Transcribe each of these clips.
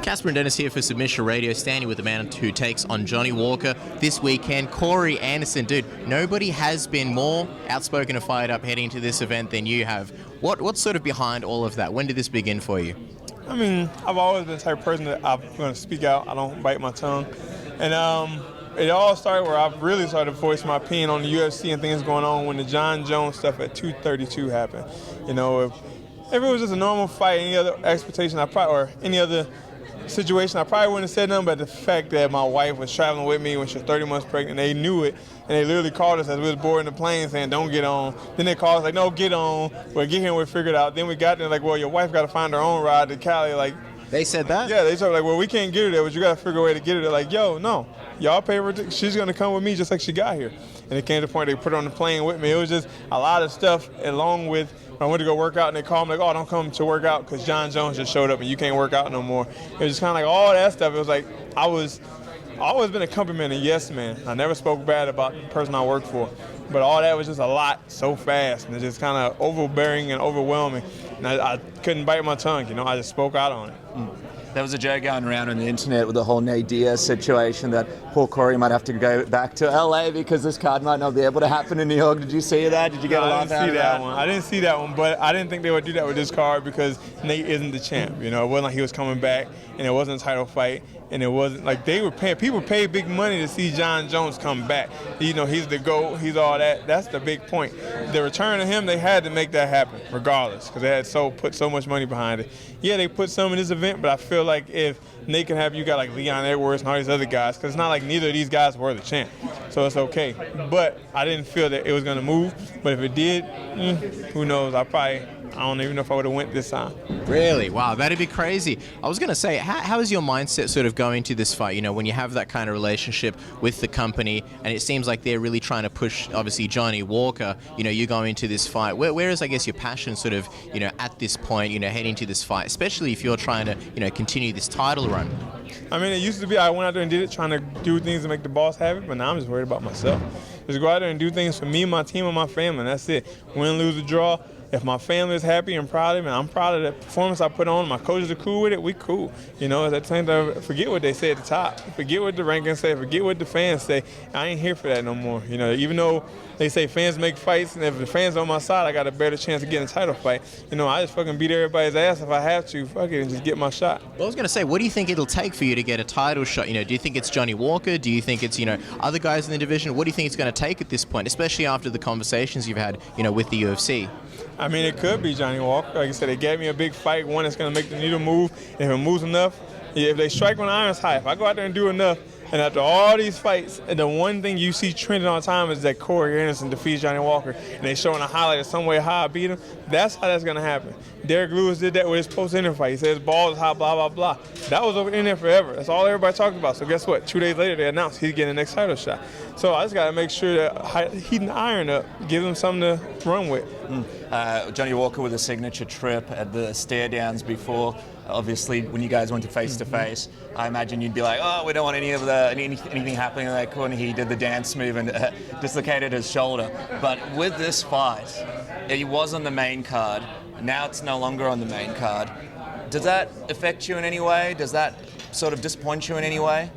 Casper and Dennis here for Submission Radio, standing with the man who takes on Johnny Walker this weekend, Corey Anderson. Dude, nobody has been more outspoken and fired up heading to this event than you have. What's sort of behind all of that? When did this begin for you? I mean, I've always been the type of person that I'm going to speak out. I don't bite my tongue. And it all started where I really started to voice my opinion on the UFC and things going on when the John Jones stuff at 232 happened. You know, if it was just a normal fight, any other expectation, or any other situation, I probably wouldn't have said nothing, but the fact that my wife was traveling with me when she was 30 months pregnant, they knew it, and they literally called us as we was boarding the plane saying, don't get on. Then they called us like, no, get on. We'll get here and we'll figure it out. Then we got there like, well, your wife got to find her own ride to Cali. Like, they said that? Yeah, they said like, well, we can't get her there, but you got to figure a way to get her there. Like, yo, no, y'all pay her. She's going to come with me just like she got here. And it came to the point they put her on the plane with me. It was just a lot of stuff along with I went to go work out, and they called me like, oh, don't come to work out because John Jones just showed up and you can't work out no more. It was just kind of like all that stuff. It was like I always been a company man and yes man. I never spoke bad about the person I worked for. But all that was just a lot so fast, and it's just kind of overbearing and overwhelming. And I couldn't bite my tongue, you know. I just spoke out on it. There was a joke going around on the internet with the whole Nate Diaz situation that poor Corey might have to go back to LA because this card might not be able to happen in New York. Did you see that? Did you get a laugh out of that? I didn't see that one, but I didn't think they would do that with this card because Nate isn't the champ. You know, it wasn't like he was coming back, and it wasn't a title fight, and it wasn't like they were paying. People pay big money to see John Jones come back. You know, he's the GOAT. He's all that. That's the big point. The return of him, they had to make that happen regardless because they had put so much money behind it. Yeah, they put some in this event, but I feel like if Nate can have you got like Leon Edwards and all these other guys, because it's not like neither of these guys were the champ, so it's okay. But I didn't feel that it was going to move. But if it did, who knows? I don't even know if I would have went this time. Really? Wow, that'd be crazy. I was going to say, how is your mindset sort of going to this fight? You know, when you have that kind of relationship with the company, and it seems like they're really trying to push, obviously, Johnny Walker, you know, you're going into this fight. Where is, I guess, your passion sort of, you know, at this point, you know, heading to this fight, especially if you're trying to, you know, continue this title run? I mean, it used to be I went out there and did it, trying to do things to make the boss happy, but now I'm just worried about myself. Just go out there and do things for me, my team, and my family, and that's it. Win, lose, or draw. If my family is happy and proud of me, I'm proud of the performance I put on. My coaches are cool with it. We cool. You know, at the same time, forget what they say at the top. Forget what the rankings say. Forget what the fans say. I ain't here for that no more. You know, even though they say fans make fights, and if the fans are on my side, I got a better chance of getting a title fight. You know, I just fucking beat everybody's ass if I have to. Fuck it and just get my shot. Well, I was going to say, what do you think it'll take for you to get a title shot? You know, do you think it's Johnny Walker? Do you think it's, you know, other guys in the division? What do you think it's going to take at this point, especially after the conversations you've had, you know, with the UFC? I mean, it could be Johnny Walker. Like I said, they gave me a big fight, one that's going to make the needle move. If it moves enough, if they strike when the iron's high, if I go out there and do enough, and after all these fights, and the one thing you see trending all the time is that Corey Anderson defeats Johnny Walker, and they showing a highlight of some way how I beat him. That's how that's going to happen. Derek Lewis did that with his post-interview fight. He said his ball is hot, blah, blah, blah. That was over in there forever. That's all everybody talked about. So guess what? 2 days later, they announced he's getting the next title shot. So I just got to make sure that heating the iron up, give him something to run with. Johnny Walker with a signature trip at the stare downs before. Obviously, when you guys went to face-to-face, I imagine you'd be like, oh, we don't want anything happening in that corner. He did the dance move and dislocated his shoulder. But with this fight, he was on the main card. Now it's no longer on the main card. Does that affect you in any way? Does that sort of disappoint you in any way?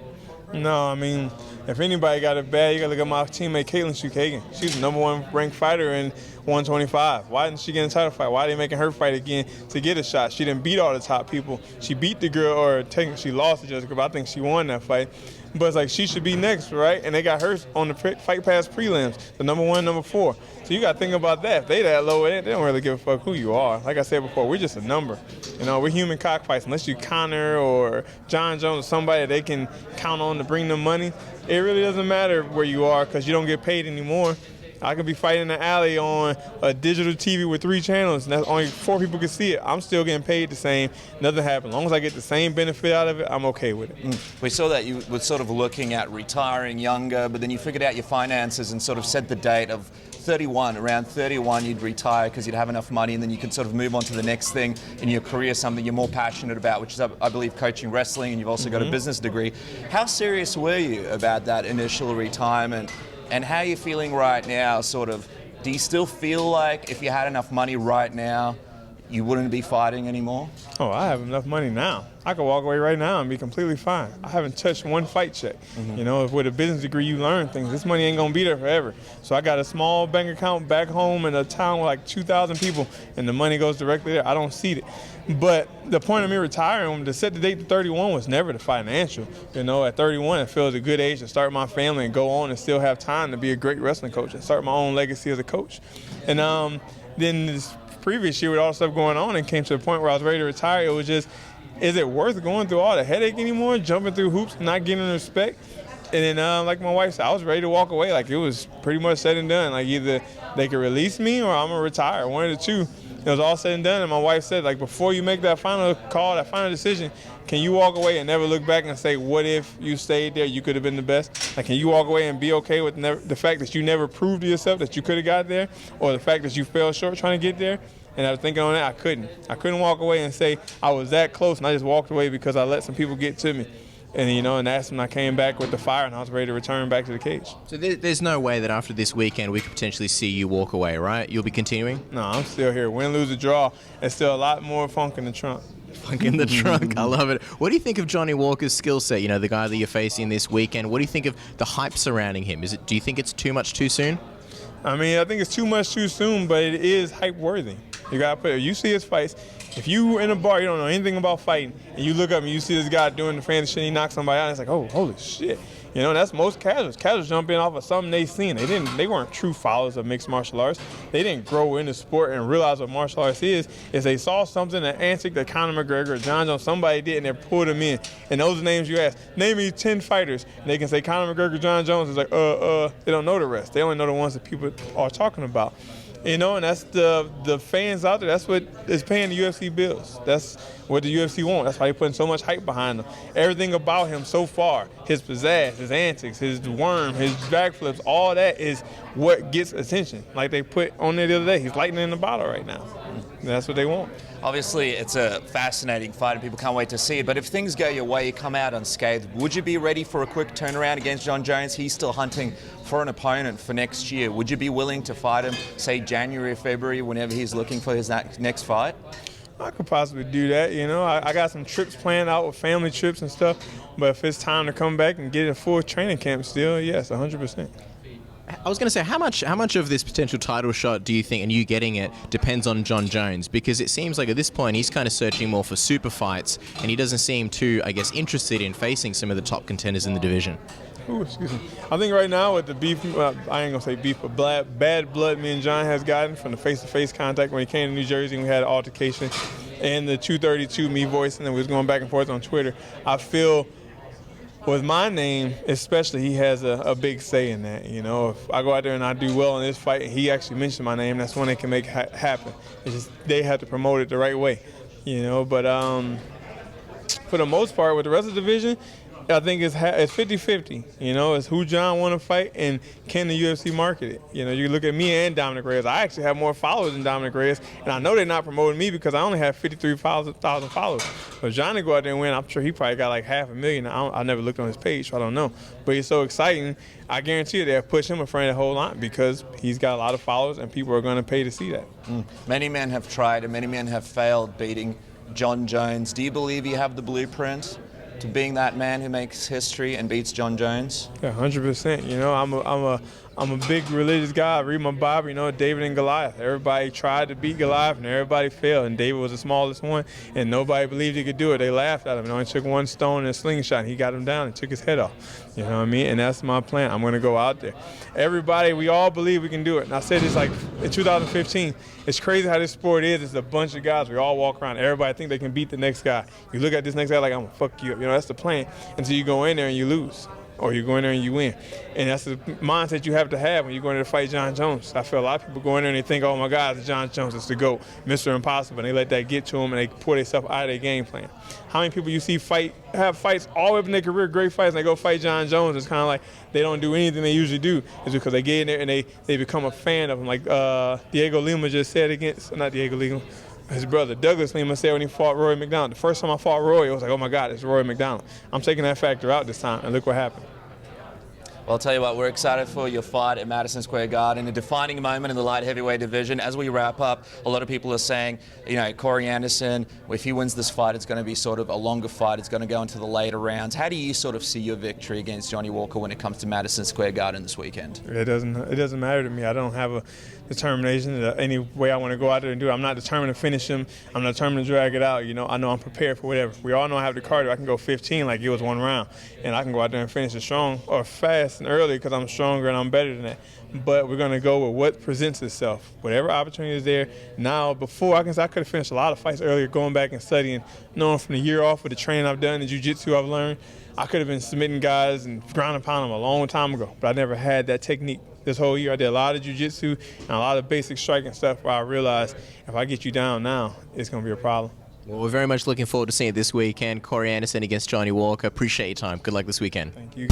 No, I mean, if anybody got it bad, you got to look at my teammate Caitlin Chukagian. She's the #1 ranked fighter in 125. Why didn't she get in a title fight? Why are they making her fight again to get a shot? She didn't beat all the top people. She beat the girl, or technically she lost to Jessica, but I think she won that fight. But it's like she should be next, right? And they got her on the Fight Pass prelims, the #1, #4. So you got to think about that. If they that low, they don't really give a fuck who you are. Like I said before, we're just a number. You know, we're human cockfights. Unless you Connor or John Jones or somebody they can count on to bring them money, it really doesn't matter where you are because you don't get paid anymore. I could be fighting in the alley on a digital TV with 3 channels, and that's only 4 people can see it. I'm still getting paid the same. Nothing happened. As long as I get the same benefit out of it, I'm okay with it. We saw that you were sort of looking at retiring younger, but then you figured out your finances and sort of set the date of 31. Around 31, you'd retire because you'd have enough money, and then you could sort of move on to the next thing in your career, something you're more passionate about, which is, I believe, coaching wrestling, and you've also got a business degree. How serious were you about that initial retirement? And how are you feeling right now, sort of? Do you still feel like if you had enough money right now, you wouldn't be fighting anymore? Oh, I have enough money now. I could walk away right now and be completely fine. I haven't touched one fight check. You know, with a business degree, you learn things. This money ain't gonna be there forever. So I got a small bank account back home in a town with like 2,000 people, and the money goes directly there. I don't see it. But the point of me retiring, to set the date to 31, was never the financial. You know, at 31, it feels a good age to start my family and go on and still have time to be a great wrestling coach and start my own legacy as a coach. And then this previous year with all the stuff going on, and came to the point where I was ready to retire, it was just, is it worth going through all the headache anymore, jumping through hoops, not getting respect? And then, like my wife said, I was ready to walk away. Like, it was pretty much said and done. Like, either they could release me or I'm going to retire, one of the two. It was all said and done, and my wife said, like, before you make that final call, that final decision, can you walk away and never look back and say, what if you stayed there, you could have been the best? Like, can you walk away and be okay with the fact that you never proved to yourself that you could have got there, or the fact that you fell short trying to get there? And I was thinking on that, I couldn't walk away and say I was that close, and I just walked away because I let some people get to me. And, you know, and that's when I came back with the fire, and I was ready to return back to the cage. So there's no way that after this weekend we could potentially see you walk away, right? You'll be continuing? No, I'm still here. Win, lose, or draw. There's still a lot more funk in the trunk. Funk in the trunk. I love it. What do you think of Johnny Walker's skill set? You know, the guy that you're facing this weekend. What do you think of the hype surrounding him? Do you think it's too much too soon? I mean, I think it's too much too soon, but it is hype worthy. You gotta put it. You see his fights. If you in a bar, you don't know anything about fighting, and you look up and you see this guy doing the fancy shit, he knocks somebody out, it's like, oh, holy shit. You know, that's most casuals. Casuals jump in off of something they seen. They weren't true followers of mixed martial arts. They didn't grow in the sport and realize what martial arts is they saw something, an antic that Conor McGregor or John Jones, somebody did, and they pulled them in. And those are names you ask. Name me 10 fighters. And they can say Conor McGregor, John Jones. It's like, they don't know the rest. They only know the ones that people are talking about. You know, and that's the fans out there. That's what is paying the UFC bills. That's what the UFC want. That's why they're putting so much hype behind him. Everything about him so far, his pizzazz, his antics, his worm, his backflips, all that is what gets attention. Like they put on there the other day, he's lightning in the bottle right now. And that's what they want. Obviously, it's a fascinating fight and people can't wait to see it. But if things go your way, you come out unscathed, would you be ready for a quick turnaround against Jon Jones? He's still hunting for an opponent for next year. Would you be willing to fight him, say, January or February, whenever he's looking for his next fight? I could possibly do that, you know. I got some trips planned out with family trips and stuff. But if it's time to come back and get a full training camp still, yes, 100%. I was going to say, how much of this potential title shot do you think, and you getting it, depends on Jon Jones? Because it seems like at this point he's kind of searching more for super fights, and he doesn't seem too, I guess, interested in facing some of the top contenders in the division. Ooh, excuse me. I think right now with the beef, I ain't gonna say beef, but bad blood me and John has gotten from the face-to-face contact when he came to New Jersey and we had an altercation, and the 232 me voice, and then we was going back and forth on Twitter. I feel with my name, especially, he has a big say in that. You know, if I go out there and I do well in this fight, and he actually mentioned my name, that's when they can make it happen. It's just they have to promote it the right way, you know. But for the most part, with the rest of the division, I think it's 50-50. You know, it's who John want to fight and can the UFC market it. You know, you look at me and Dominic Reyes. I actually have more followers than Dominic Reyes, and I know they're not promoting me because I only have 53,000 followers. But Johnny go out there and win, I'm sure he probably got like 500,000. I never looked on his page, so I don't know. But he's so exciting. I guarantee you they'll push him in front of the whole lot because he's got a lot of followers and people are going to pay to see that. Many men have tried and many men have failed beating Jon Jones. Do you believe you have the blueprint to being that man who makes history and beats Jon Jones? Yeah, 100%. You know, I'm a big religious guy. I read my Bible, you know, David and Goliath. Everybody tried to beat Goliath and everybody failed. And David was the smallest one and nobody believed he could do it. They laughed at him. It only took one stone and a slingshot and he got him down and took his head off. You know what I mean? And that's my plan. I'm going to go out there. Everybody, we all believe we can do it. And I said this like in 2015. It's crazy how this sport is. It's a bunch of guys. We all walk around. Everybody think they can beat the next guy. You look at this next guy like, I'm going to fuck you up. You know, that's the plan until you go in there and you lose. Or you go in there and you win. And that's the mindset you have to have when you go in there to fight Jon Jones. I feel a lot of people go in there and they think, oh my God, it's Jon Jones, it's the GOAT, Mr. Impossible, and they let that get to them and they pull themselves out of their game plan. How many people you see have fights all the way up in their career, great fights, and they go fight Jon Jones? It's kind of like they don't do anything they usually do. It's because they get in there and they become a fan of him. Like Diego Lima just said not Diego Lima, his brother Douglas Lima said when he fought Roy McDonald. The first time I fought Roy, it was like, oh my God, it's Roy McDonald. I'm taking that factor out this time, and look what happened. Well, I'll tell you what, we're excited for your fight at Madison Square Garden, a defining moment in the light heavyweight division. As we wrap up, a lot of people are saying, you know, Corey Anderson, if he wins this fight, it's going to be sort of a longer fight. It's going to go into the later rounds. How do you sort of see your victory against Johnny Walker when it comes to Madison Square Garden this weekend? It doesn't matter to me. I don't have a determination any way I want to go out there and do it. I'm not determined to finish him. I'm not determined to drag it out. You know, I know I'm prepared for whatever. We all know I have the cardio. I can go 15 like it was one round, and I can go out there and finish it strong or fast and early because I'm stronger and I'm better than that. But we're going to go with what presents itself. Whatever opportunity is there. Now, before, I could have finished a lot of fights earlier, going back and studying, knowing from the year off with the training I've done, the jiu-jitsu I've learned, I could have been submitting guys and ground and pound them a long time ago. But I never had that technique. This whole year I did a lot of jiu-jitsu and a lot of basic striking stuff where I realized if I get you down now, it's going to be a problem. Well, we're very much looking forward to seeing it this weekend. Corey Anderson against Johnny Walker. Appreciate your time. Good luck this weekend. Thank you.